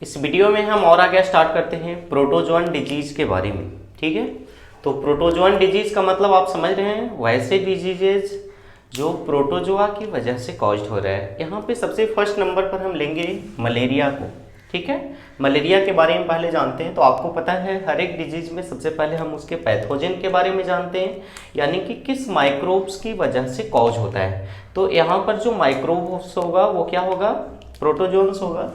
इस वीडियो में हम और आगे स्टार्ट करते हैं प्रोटोजोअन डिजीज के बारे में। ठीक है, तो प्रोटोजोअन डिजीज का मतलब आप समझ रहे हैं, वैसे डिजीजेज जो प्रोटोजोआ की वजह से कॉज्ड हो रहा है। यहाँ पे सबसे फर्स्ट नंबर पर हम लेंगे मलेरिया को। ठीक है, मलेरिया के बारे में पहले जानते हैं। तो आपको पता है हर एक डिजीज में सबसे पहले हम उसके पैथोजन के बारे में जानते हैं, यानी कि किस माइक्रोब्स की वजह से कॉज होता है। तो यहाँ पर जो माइक्रोब्स होगा वो क्या होगा, प्रोटोजोन्स होगा।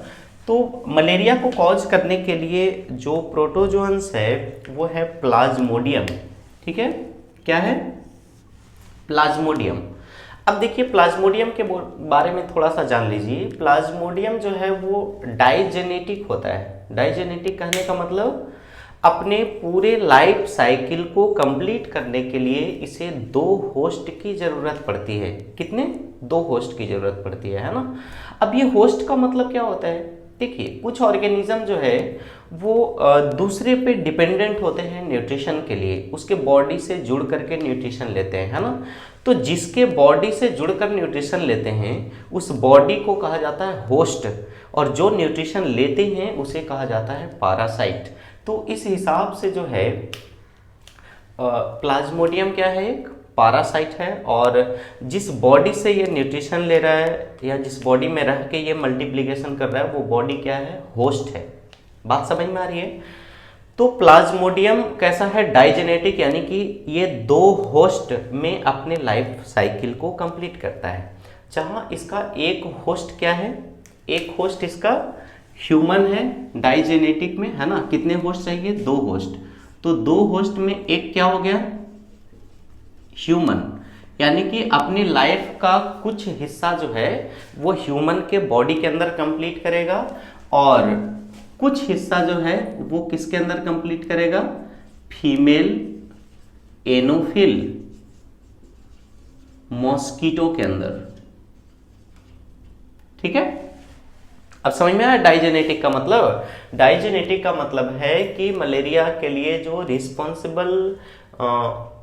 तो मलेरिया को कॉज करने के लिए जो प्रोटोजोन्स है वो है प्लाज्मोडियम। ठीक है, क्या है, प्लाज्मोडियम। अब देखिए प्लाज्मोडियम के बारे में थोड़ा सा जान लीजिए। प्लाज्मोडियम जो है वो डाइजेनेटिक होता है। डाइजेनेटिक कहने का मतलब अपने पूरे लाइफ साइकिल को कंप्लीट करने के लिए इसे 2 होस्ट की ज़रूरत पड़ती है। कितने, 2 होस्ट की ज़रूरत पड़ती है ना। अब ये होस्ट का मतलब क्या होता है, देखिए कुछ ऑर्गेनिज्म जो है वो दूसरे पे डिपेंडेंट होते हैं न्यूट्रिशन के लिए, उसके बॉडी से जुड़ करके न्यूट्रिशन लेते हैं, है ना। तो जिसके बॉडी से जुड़कर न्यूट्रिशन लेते हैं उस बॉडी को कहा जाता है होस्ट, और जो न्यूट्रिशन लेते हैं उसे कहा जाता है पैरासाइट। तो इस हिसाब से जो है प्लाज्मोडियम क्या है, एक पैरासाइट है, और जिस बॉडी से ये न्यूट्रिशन ले रहा है या जिस बॉडी में रह के ये मल्टीप्लिकेशन कर रहा है वो बॉडी क्या है, होस्ट है। बात समझ में आ रही है। तो प्लाज्मोडियम कैसा है, डाइजेनेटिक, यानी कि ये 2 होस्ट में अपने लाइफ साइकिल को कंप्लीट करता है। जहां इसका एक होस्ट क्या है, एक होस्ट इसका ह्यूमन है डाइजेनेटिक में, है ना। कितने होस्ट चाहिए, 2 होस्ट। तो 2 होस्ट में एक क्या हो गया, ह्यूमन, यानी कि अपनी लाइफ का कुछ हिस्सा जो है वो ह्यूमन के बॉडी के अंदर कंप्लीट करेगा, और कुछ हिस्सा जो है वो किसके अंदर कंप्लीट करेगा, फीमेल एनोफिल मॉस्किटो के अंदर। ठीक है, अब समझ में आया डाइजेनेटिक का मतलब। डाइजेनेटिक का मतलब है कि मलेरिया के लिए जो रिस्पॉन्सिबल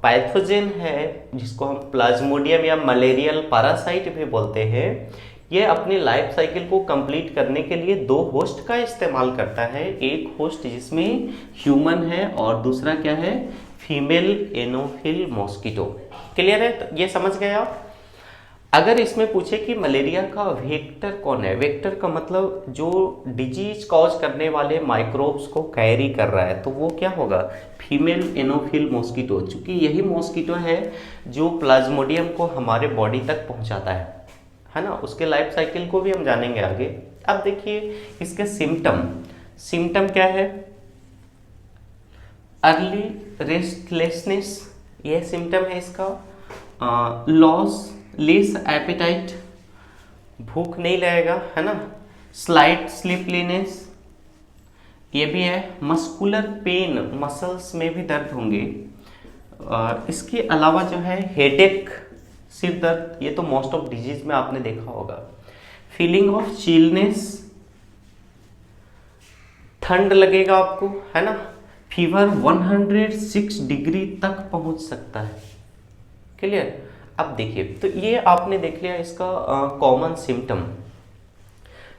पैथोजन है, जिसको हम प्लाज्मोडियम या मलेरियल पैरासाइट भी बोलते हैं, ये अपनी लाइफ साइकिल को कंप्लीट करने के लिए 2 होस्ट का इस्तेमाल करता है। एक होस्ट जिसमें ह्यूमन है और दूसरा क्या है, फीमेल एनोफिल मॉस्किटो। क्लियर है, तो ये समझ गए आप। अगर इसमें पूछे कि मलेरिया का वेक्टर कौन है, वेक्टर का मतलब जो डिजीज कॉज करने वाले माइक्रोब्स को कैरी कर रहा है, तो वो क्या होगा, फीमेल एनोफिल मॉस्किटो। चूंकि यही मॉस्किटो है जो प्लाज्मोडियम को हमारे बॉडी तक पहुंचाता है ना। उसके लाइफ साइकिल को भी हम जानेंगे आगे। अब देखिए इसके सिम्टम क्या है, अर्ली रेस्टलेसनेस, यह सिम्टम है इसका। लेस एपेटाइट, भूख नहीं लगेगा, है ना। स्लाइट स्लीपलीनेस, ये भी है। मस्कुलर पेन, मसल्स में भी दर्द होंगे। इसके अलावा जो है हेडेक, सिर दर्द, ये तो मोस्ट ऑफ डिजीज में आपने देखा होगा। फीलिंग ऑफ चिलनेस, ठंड लगेगा आपको, है ना। फीवर 106 डिग्री तक पहुंच सकता है। क्लियर। अब देखिए, तो ये आपने देख लिया इसका कॉमन सिम्टम।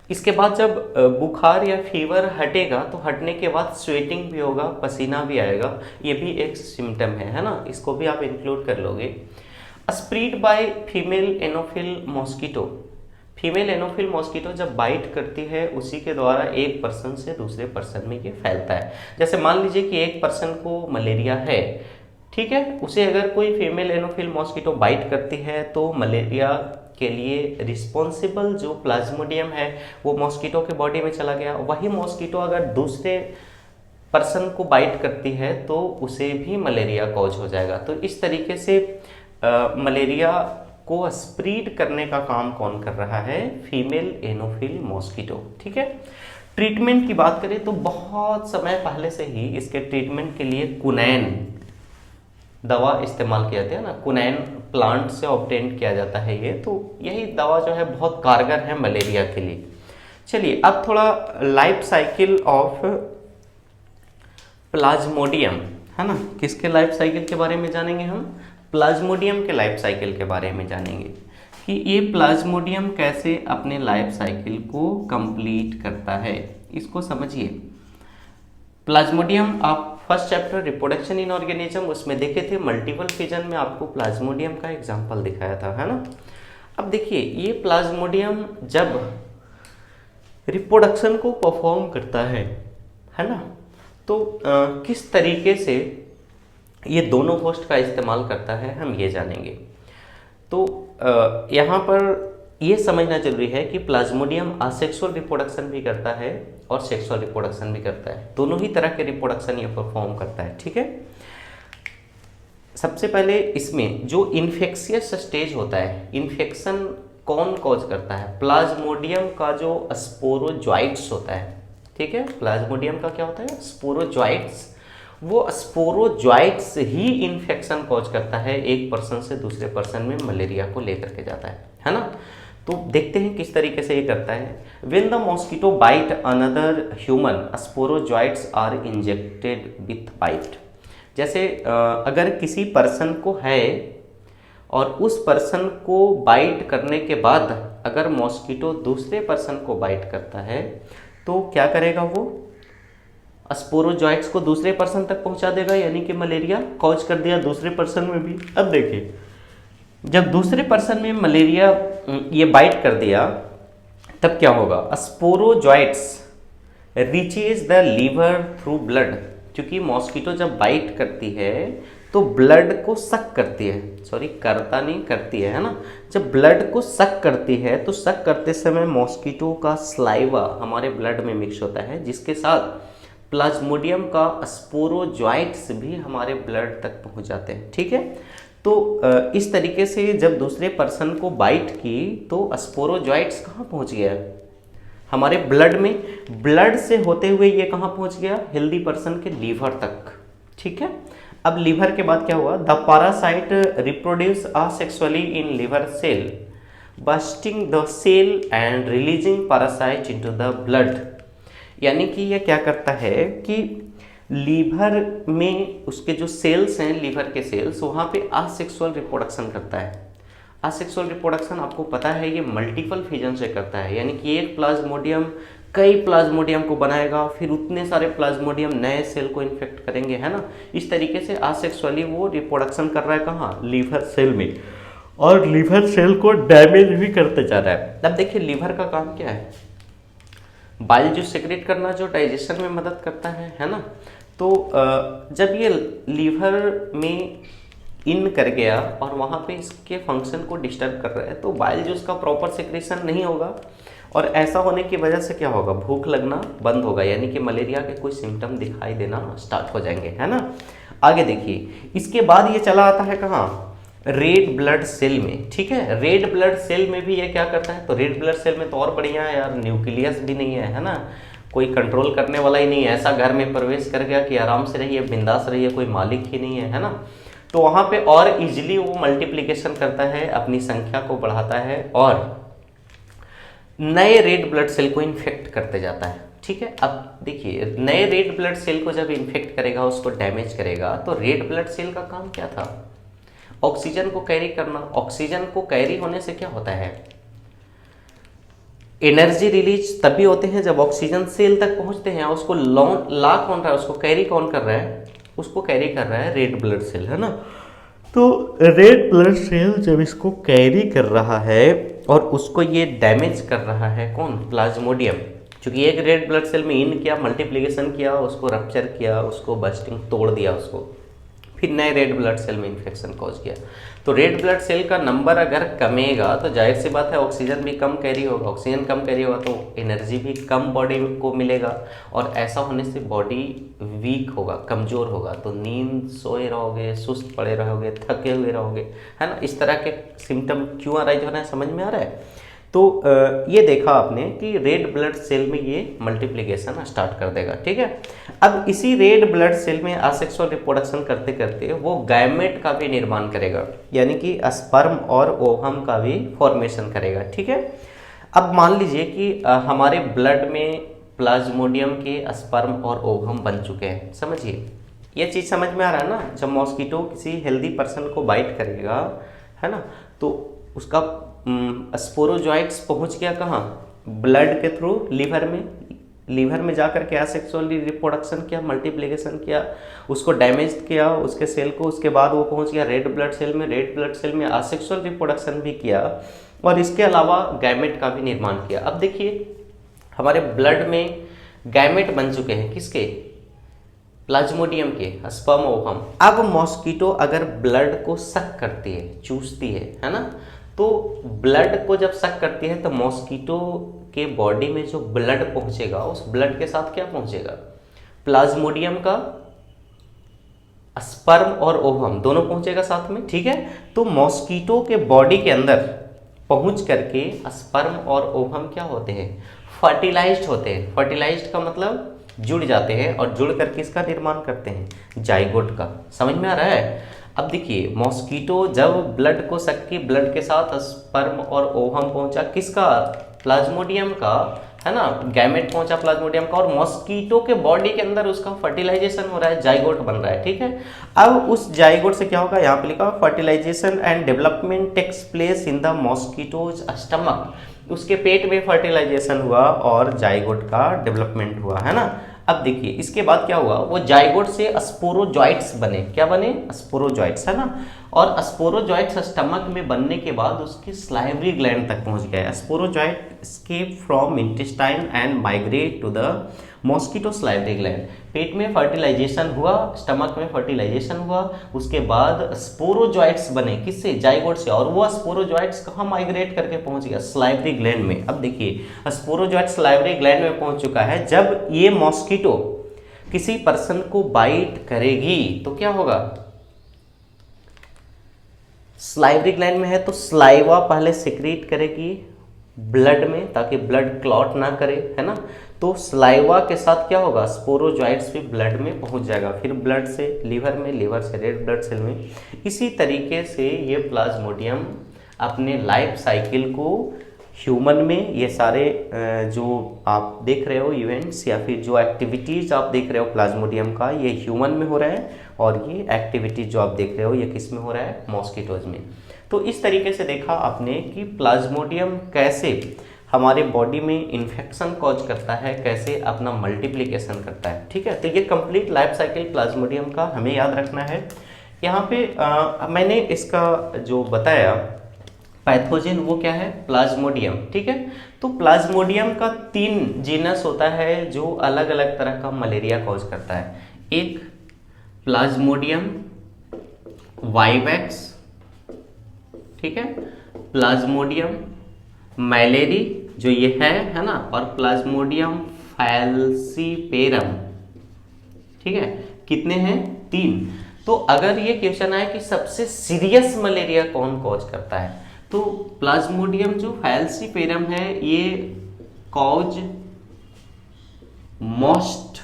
इसके बाद जब बुखार या फीवर हटेगा तो हटने के बाद स्वेटिंग भी होगा, पसीना भी आएगा, ये भी एक सिम्टम है ना। इसको भी आप इंक्लूड कर लोगे। Spread by female anopheles mosquito, female anopheles mosquito जब बाइट करती है उसी के द्वारा एक पर्सन से दूसरे पर्सन में ये फैलता है। जैसे मान लीजिए कि एक पर्सन को मलेरिया है, ठीक है, उसे अगर कोई फीमेल एनोफिल मॉस्किटो बाइट करती है तो मलेरिया के लिए रिस्पॉन्सिबल जो प्लाज्मोडियम है वो मॉस्किटो के बॉडी में चला गया। वही मॉस्किटो अगर दूसरे पर्सन को बाइट करती है तो उसे भी मलेरिया कॉज हो जाएगा। तो इस तरीके से मलेरिया को स्प्रेड करने का काम कौन कर रहा है, फीमेल एनोफिल मॉस्किटो। ठीक है, ट्रीटमेंट की बात करें तो बहुत समय पहले से ही इसके ट्रीटमेंट के लिए कुनैन दवा इस्तेमाल किया जाता है ना। कुनैन प्लांट से ऑब्टेन किया जाता है ये, तो यही दवा जो है बहुत कारगर है मलेरिया के लिए। चलिए अब थोड़ा लाइफ साइकिल ऑफ प्लाज्मोडियम, है ना, किसके लाइफ साइकिल के बारे में जानेंगे हम, प्लाज्मोडियम के लाइफ साइकिल के बारे में जानेंगे कि ये प्लाज्मोडियम कैसे अपने लाइफ साइकिल को कंप्लीट करता है। इसको समझिए। प्लाज्मोडियम आप first chapter reproduction in organism उसमें देखे थे, मल्टीपल फिजन में आपको प्लाज्मोडियम का एग्जाम्पल दिखाया था, है ना। अब देखिए ये प्लाज्मोडियम जब रिप्रोडक्शन को परफॉर्म करता है ना, तो किस तरीके से ये दोनों होस्ट का इस्तेमाल करता है हम ये जानेंगे। तो यहाँ पर ये समझना जरूरी है कि प्लाज्मोडियम असेक्सुअल रिप्रोडक्शन भी करता है और सेक्सुअल रिप्रोडक्शन भी करता है, दोनों ही तरह के रिप्रोडक्शन ये परफॉर्म करता है, ठीक है। सबसे पहले इसमें जो इन्फेक्शियस स्टेज होता है, इन्फेक्शन कौन कॉज करता है? प्लाज्मोडियम का जो स्पोरोजॉइट्स होता है, ठीक है। प्लाज्मोडियम का क्या होता है? स्पोरोजॉइट्स। वो स्पोरोजॉइट्स ही इन्फेक्शन कॉज करता है, एक पर्सन से दूसरे पर्सन में मलेरिया को लेकर के जाता है ना। तो देखते हैं किस तरीके से ये करता है। When the mosquito bite another human sporozoites are injected with bite. जैसे अगर किसी पर्सन को है और उस पर्सन को बाइट करने के बाद अगर मॉस्किटो दूसरे पर्सन को बाइट करता है तो क्या करेगा? वो स्पोरोजॉइट्स को दूसरे पर्सन तक पहुंचा देगा, यानी कि मलेरिया कॉज कर दिया दूसरे पर्सन में भी। अब देखिए जब दूसरे पर्सन में मलेरिया ये बाइट कर दिया तब क्या होगा? Sporozoites reaches the liver through blood. क्योंकि मॉस्किटो जब बाइट करती है तो ब्लड को सक करती है, सॉरी करता नहीं करती है ना। जब ब्लड को सक करती है तो सक करते समय मॉस्किटो का स्लाइवा हमारे ब्लड में मिक्स होता है, जिसके साथ प्लाज्मोडियम का स्पोरोजॉइट्स भी हमारे ब्लड तक पहुंच जाते हैं, ठीक है। तो इस तरीके से जब दूसरे पर्सन को बाइट की तो स्पोरोजॉइट्स कहाँ पहुंच गया? हमारे ब्लड में। ब्लड से होते हुए ये कहाँ पहुंच गया? हेल्दी पर्सन के लीवर तक, ठीक है। अब लीवर के बाद क्या हुआ? The parasite reproduce asexually in liver cell, bursting the cell and releasing parasite into the blood. यानी कि यह क्या करता है कि लीवर में उसके जो सेल्स हैं, लीवर के सेल्स, वहाँ पे असेक्सुअल रिप्रोडक्शन करता है। असेक्सुअल रिप्रोडक्शन आपको पता है ये मल्टीपल फिजन से करता है, यानी कि एक प्लाज्मोडियम कई प्लाज्मोडियम को बनाएगा, फिर उतने सारे प्लाज्मोडियम नए सेल को इन्फेक्ट करेंगे, है ना। इस तरीके से असेक्सुअली वो रिप्रोडक्शन कर रहा है कहाँ? लीवर सेल में, और लीवर सेल को डैमेज भी करते जा रहा है। अब देखिए लीवर का काम क्या है? बाइल जूस सेक्रेट करना, जो डाइजेशन में मदद करता है ना। तो जब ये लीवर में इन कर गया और वहाँ पे इसके फंक्शन को डिस्टर्ब कर रहा है तो बाइल जूस का प्रॉपर सेक्रेशन नहीं होगा, और ऐसा होने की वजह से क्या होगा? भूख लगना बंद होगा, यानी कि मलेरिया के कोई सिम्टम दिखाई देना स्टार्ट हो जाएंगे, है ना। आगे देखिए इसके बाद ये चला आता है कहाँ? रेड ब्लड सेल में, ठीक है। रेड ब्लड सेल में भी ये क्या करता है? तो रेड ब्लड सेल में तो और बढ़िया है यार, न्यूक्लियस भी नहीं है ना, कोई कंट्रोल करने वाला ही नहीं है, ऐसा घर में प्रवेश कर गया कि आराम से रहिए, बिंदास रहिए, कोई मालिक ही नहीं है ना। तो वहाँ पे और इजीली वो मल्टीप्लिकेशन करता है, अपनी संख्या को बढ़ाता है और नए रेड ब्लड सेल को इन्फेक्ट करते जाता है, ठीक है। अब देखिए नए रेड ब्लड सेल को जब इन्फेक्ट करेगा, उसको डैमेज करेगा, तो रेड ब्लड सेल का काम क्या था? ऑक्सीजन को कैरी करना। ऑक्सीजन को कैरी होने से क्या होता है? एनर्जी रिलीज तभी होते हैं जब ऑक्सीजन सेल तक पहुंचते हैं। उसको ला कौन रहा है? उसको कैरी कौन कर रहा है? उसको कैरी कर रहा है रेड ब्लड सेल, है ना। तो रेड ब्लड सेल जब इसको कैरी कर रहा है और उसको ये डैमेज कर रहा है कौन? प्लाज्मोडियम। क्योंकि एक रेड ब्लड सेल में इन किया, मल्टीप्लिकेशन किया, उसको रप्चर किया, उसको बस्टिंग तोड़ दिया उसको, फिर नए रेड ब्लड सेल में इन्फेक्शन कॉज किया। तो रेड ब्लड सेल का नंबर अगर कमेगा तो जाहिर सी बात है ऑक्सीजन भी कम कैरी होगा, ऑक्सीजन कम कैरी होगा तो एनर्जी भी कम बॉडी को मिलेगा, और ऐसा होने से बॉडी वीक होगा, कमज़ोर होगा। तो नींद, सोए रहोगे, सुस्त पड़े रहोगे, थके हुए रहोगे, है ना। इस तरह के सिम्टम क्यों अराइज हो रहे हैं, समझ में आ रहा है। तो ये देखा आपने कि रेड ब्लड सेल में ये मल्टीप्लिकेशन स्टार्ट कर देगा, ठीक है। अब इसी रेड ब्लड सेल में असेक्सुअल रिप्रोडक्शन करते करते वो गैमेट का भी निर्माण करेगा, यानी कि स्पर्म और ओवम का भी फॉर्मेशन करेगा, ठीक है। अब मान लीजिए कि हमारे ब्लड में प्लाज्मोडियम के स्पर्म और ओवम बन चुके हैं, समझिए ये चीज़ समझ में आ रहा है ना। जब मॉस्किटो किसी हेल्दी पर्सन को बाइट करेगा, है ना, तो उसका स्पोरोजॉइट्स पहुंच गया कहाँ? ब्लड के थ्रू लीवर में, लीवर में जाकर के असेक्सुअली रिप्रोडक्शन किया, मल्टीप्लिकेशन किया, उसको डैमेज किया उसके सेल को, उसके बाद वो पहुंच गया रेड ब्लड सेल में, रेड ब्लड सेल में असेक्सुअल रिप्रोडक्शन भी किया और इसके अलावा गैमेट का भी निर्माण किया। अब देखिए हमारे ब्लड में गैमेट बन चुके हैं, किसके? प्लाज्मोडियम के, स्पर्म ओवम। अब मॉस्किटो अगर ब्लड को सक करती है, चूसती है ना, तो ब्लड को जब सक करती है तो मॉस्किटो के बॉडी में जो ब्लड पहुंचेगा उस ब्लड के साथ क्या पहुंचेगा? प्लाज्मोडियम का स्पर्म और ओवम दोनों पहुंचेगा साथ में, ठीक है। तो मॉस्किटो के बॉडी के अंदर पहुंच करके स्पर्म और ओवम क्या होते हैं? फर्टिलाइज्ड होते हैं। फर्टिलाइज्ड का मतलब जुड़ जाते हैं और जुड़ करके इसका निर्माण करते हैं, जाइगोट का। समझ में आ रहा है? अब देखिए मॉस्किटो जब ब्लड को सक्की, ब्लड के साथ स्पर्म और ओवम पहुंचा, किसका? प्लाज्मोडियम का, है ना, गैमेट पहुंचा प्लाज्मोडियम का, और मॉस्किटो के बॉडी के अंदर उसका फर्टिलाइजेशन हो रहा है, जाइगोट बन रहा है, ठीक है। अब उस जाइगोट से क्या होगा? यहाँ पे लिखा fertilisation and development takes place in the mosquito's stomach. उसके पेट में फर्टिलाइजेशन हुआ और जाइगोट का डेवलपमेंट हुआ, है ना। अब देखिए इसके बाद क्या हुआ? वो जाइगोट से स्पोरोजॉइट्स बने। क्या बने? स्पोरोजॉइट्स, है ना। और स्पोरोजॉइट्स स्टमक में बनने के बाद उसके स्लाइवरी ग्लैंड तक पहुंच गए। Sporozoite escape from intestine and migrate to the mosquito salivary gland. पेट में फर्टिलाइजेशन हुआ, स्टमक में फर्टिलाइजेशन हुआ, उसके बाद स्पोरोजॉइट्स बने, किससे? जाइगोट से। और वो स्पोरोजॉइट्स कहाँ माइग्रेट करके पहुंच गया? स्लाइवरी ग्लैंड में। अब देखिए स्पोरोजॉइट स्लाइवरी ग्लैंड में पहुंच चुका है। जब ये मॉस्किटो किसी पर्सन को बाइट करेगी तो क्या होगा? स्लाइवरी ग्लैंड में है तो स्लाइवा पहले सिक्रीट करेगी ब्लड में ताकि ब्लड क्लॉट ना करे, है ना। तो स्लाइवा के साथ क्या होगा? स्पोरोजॉइट्स भी ब्लड में पहुंच जाएगा, फिर ब्लड से लीवर में, लीवर से रेड ब्लड सेल में। इसी तरीके से ये प्लाज्मोडियम अपने लाइफ साइकिल को ह्यूमन में, ये सारे जो आप देख रहे हो इवेंट्स या फिर जो एक्टिविटीज़ आप देख रहे हो प्लाज्मोडियम का, ये ह्यूमन में हो रहा है, और ये एक्टिविटीज जो आप देख रहे हो ये किस में हो रहा है? मॉस्किटोज में। तो इस तरीके से देखा आपने कि प्लाज्मोडियम कैसे हमारे बॉडी में इन्फेक्शन कॉज करता है, कैसे अपना मल्टीप्लिकेशन करता है, ठीक है। तो ये कंप्लीट लाइफ साइकिल प्लाज्मोडियम का हमें याद रखना है। यहाँ पे मैंने इसका जो बताया पैथोजन वो क्या है? प्लाज्मोडियम, ठीक है। तो प्लाज्मोडियम का 3 जीनस होता है जो अलग अलग तरह का मलेरिया कॉज करता है। एक प्लाज्मोडियम वाइवेक्स, ठीक है, प्लाज्मोडियम मैलेरी जो ये है ना, और प्लाज्मोडियम फैल्सीपेरम, ठीक है। कितने हैं? 3। तो अगर ये क्वेश्चन आए कि सबसे सीरियस मलेरिया कौन कॉज करता है, तो प्लाज्मोडियम जो फैल्सीपेरम है ये कॉज मोस्ट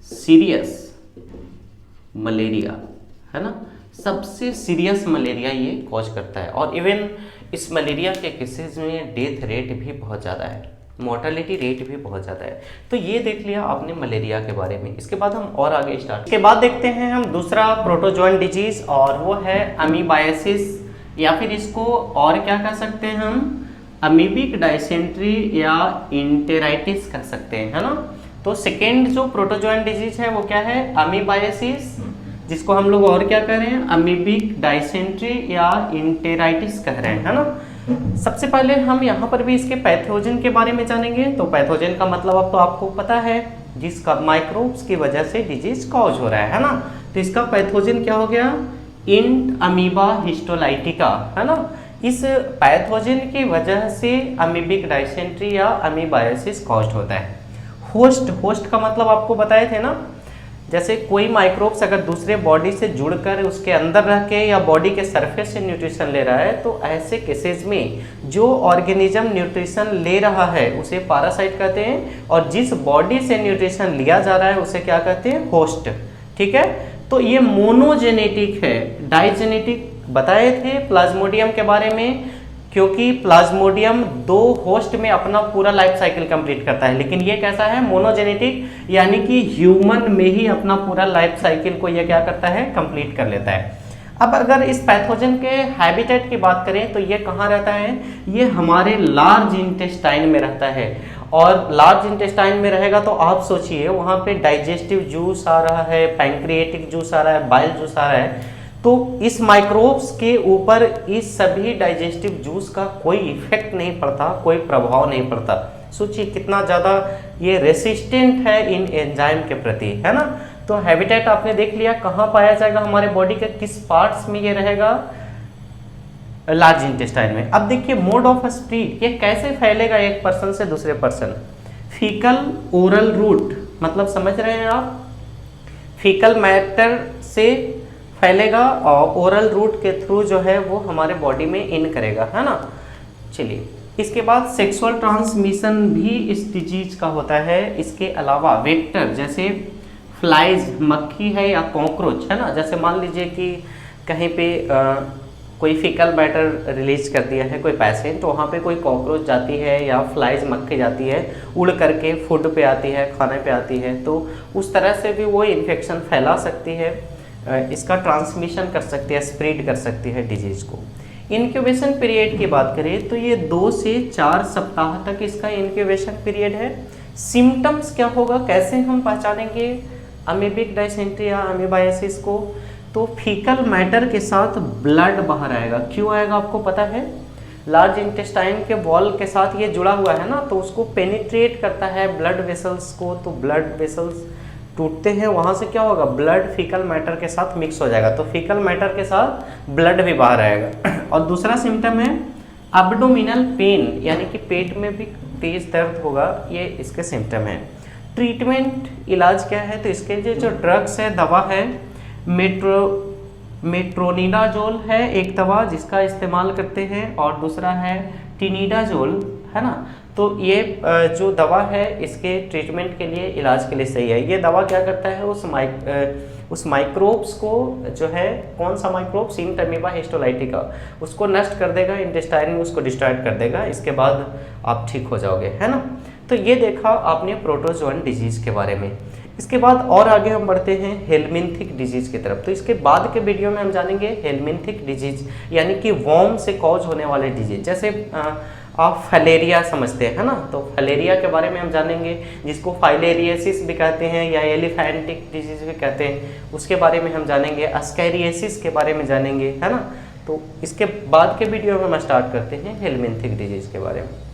सीरियस मलेरिया, है ना। सबसे सीरियस मलेरिया ये कॉज करता है, और इवन इस मलेरिया के केसेस में डेथ रेट भी बहुत ज़्यादा है, मोर्टेलिटी रेट भी बहुत ज़्यादा है। तो ये देख लिया आपने मलेरिया के बारे में। इसके बाद हम और आगे स्टार्ट, इसके बाद देखते हैं हम दूसरा प्रोटोजोअन डिजीज, और वो है अमीबायसिस, या फिर इसको और क्या कह सकते हैं हम? अमीबिक डायसेंट्री या इंटेराइटिस कह सकते हैं, है ना। तो सेकेंड जो प्रोटोजोअन डिजीज है वो क्या है? अमीबायसिस, जिसको हम लोग और क्या कह रहे हैं? अमीबिक डायसेंट्री या इंटेराइटिस कह रहे हैं, है ना। सबसे पहले हम यहाँ पर भी इसके पैथोजन के बारे में जानेंगे। तो पैथोजन का मतलब अब तो आपको पता है, जिसका माइक्रोब्स की वजह से डिजीज कॉज हो रहा है ना। तो इसका पैथोजन क्या हो गया? इंट अमीबा हिस्टोलाइटिका, है ना। इस पैथोजन की वजह से अमीबिक डायसेंट्री या अमीबायसिस कॉज्ड होता है। होस्ट का मतलब आपको बताए थे ना, जैसे कोई माइक्रोब्स अगर दूसरे बॉडी से जुड़कर उसके अंदर रह के या बॉडी के सरफेस से न्यूट्रिशन ले रहा है, तो ऐसे केसेस में जो ऑर्गेनिज्म न्यूट्रिशन ले रहा है उसे पैरासाइट कहते हैं, और जिस बॉडी से न्यूट्रिशन लिया जा रहा है उसे क्या कहते हैं? होस्ट, ठीक है। तो ये मोनोजेनेटिक है, डाइजेनेटिक बताए थे प्लाज्मोडियम के बारे में, क्योंकि प्लाज्मोडियम 2 होस्ट में अपना पूरा लाइफ साइकिल कंप्लीट करता है, लेकिन ये कैसा है? मोनोजेनेटिक, यानी कि ह्यूमन में ही अपना पूरा लाइफ साइकिल को ये क्या करता है? कंप्लीट कर लेता है। अब अगर इस पैथोजन के हैबिटेट की बात करें तो ये कहाँ रहता है? ये हमारे लार्ज इंटेस्टाइन में रहता है, और लार्ज इंटेस्टाइन में रहेगा तो आप सोचिए वहाँ पे डाइजेस्टिव जूस आ रहा है, पैंक्रिएटिक जूस आ रहा है, बाइल जूस आ रहा है। तो इस माइक्रोब्स के ऊपर इस सभी डाइजेस्टिव जूस का कोई इफेक्ट नहीं पड़ता, कोई प्रभाव नहीं पड़ता। सोचिए कितना ज़्यादा ये रेसिस्टेंट है इन एंजाइम के प्रति, है ना। तो हैबिटेट आपने देख लिया, कहाँ पाया जाएगा हमारे बॉडी के किस पार्ट्स में ये रहेगा, लार्ज इंटेस्टाइन में। अब देखिए मोड ऑफ स्प्रेड, ये कैसे फैलेगा एक पर्सन से दूसरे पर्सन। फीकल ओरल रूट, मतलब समझ रहे हैं आप, फीकल मैटर से फैलेगा और ओरल रूट के थ्रू जो है वो हमारे बॉडी में इन करेगा, है ना। चलिए इसके बाद सेक्सुअल ट्रांसमिशन भी इस डिजीज का होता है। इसके अलावा वेक्टर जैसे फ्लाइज, मक्खी है या कॉकरोच, है ना। जैसे मान लीजिए कि कहीं पे कोई फीकल मैटर रिलीज कर दिया है कोई पेशेंट, तो वहाँ पे कोई कॉकरोच जाती है या फ्लाइज मक्खी जाती है, उड़ करके फूड पे आती है, खाने पे आती है, तो उस तरह से भी वो इन्फेक्शन फैला सकती है, इसका ट्रांसमिशन कर सकती है, स्प्रेड कर सकती है डिजीज़ को। इंक्यूबेशन पीरियड की बात करें तो ये 2 से 4 सप्ताह तक इसका इंक्यूबेशन पीरियड है। सिम्टम्स क्या होगा, कैसे हम पहचानेंगे अमीबिक डायसेंट्री या अमीबाइसिस को, तो फीकल मैटर के साथ ब्लड बाहर आएगा। क्यों आएगा आपको पता है, लार्ज इंटेस्टाइन के वॉल के साथ ये जुड़ा हुआ है ना, तो उसको पेनिट्रेट करता है ब्लड वेसल्स को, तो ब्लड वेसल्स टूटते हैं, वहाँ से क्या होगा, ब्लड फीकल मैटर के साथ मिक्स हो जाएगा, तो फीकल मैटर के साथ ब्लड भी बाहर आएगा। और दूसरा सिम्टम है एब्डोमिनल पेन, यानी कि पेट में भी तेज दर्द होगा, ये इसके सिम्टम है। ट्रीटमेंट इलाज क्या है, तो इसके लिए जो ड्रग्स है, दवा है, मेट्रोनिडाजोल है एक दवा जिसका इस्तेमाल करते हैं, और दूसरा है टिनिडाजोल, है ना। तो ये जो दवा है इसके ट्रीटमेंट के लिए, इलाज के लिए सही है। ये दवा क्या करता है, उस माइक्रोब्स को जो है, कौन सा माइक्रोब, सिंट अमीबा हिस्टोलाइटिका, उसको नष्ट कर देगा, इंटेस्टाइन में उसको डिस्ट्रॉय कर देगा, इसके बाद आप ठीक हो जाओगे, है ना। तो ये देखा आपने प्रोटोजोअन डिजीज़ के बारे में। इसके बाद और आगे हम बढ़ते हैं हेलमिंथिक डिजीज़ की तरफ। तो इसके बाद के वीडियो में हम जानेंगे हेलमिंथिक डिजीज़, यानी कि वॉर्म से कॉज होने वाले डिजीज। जैसे आप फैलेरिया समझते हैं, है ना, तो फैलेरिया के बारे में हम जानेंगे, जिसको फाइलेरियसिस भी कहते हैं या एलिफेंटिक डिजीज भी कहते हैं, उसके बारे में हम जानेंगे। अस्कैरियसिस के बारे में जानेंगे, है ना। तो इसके बाद के वीडियो में हम स्टार्ट करते हैं हेलमिंथिक डिजीज़ के बारे में।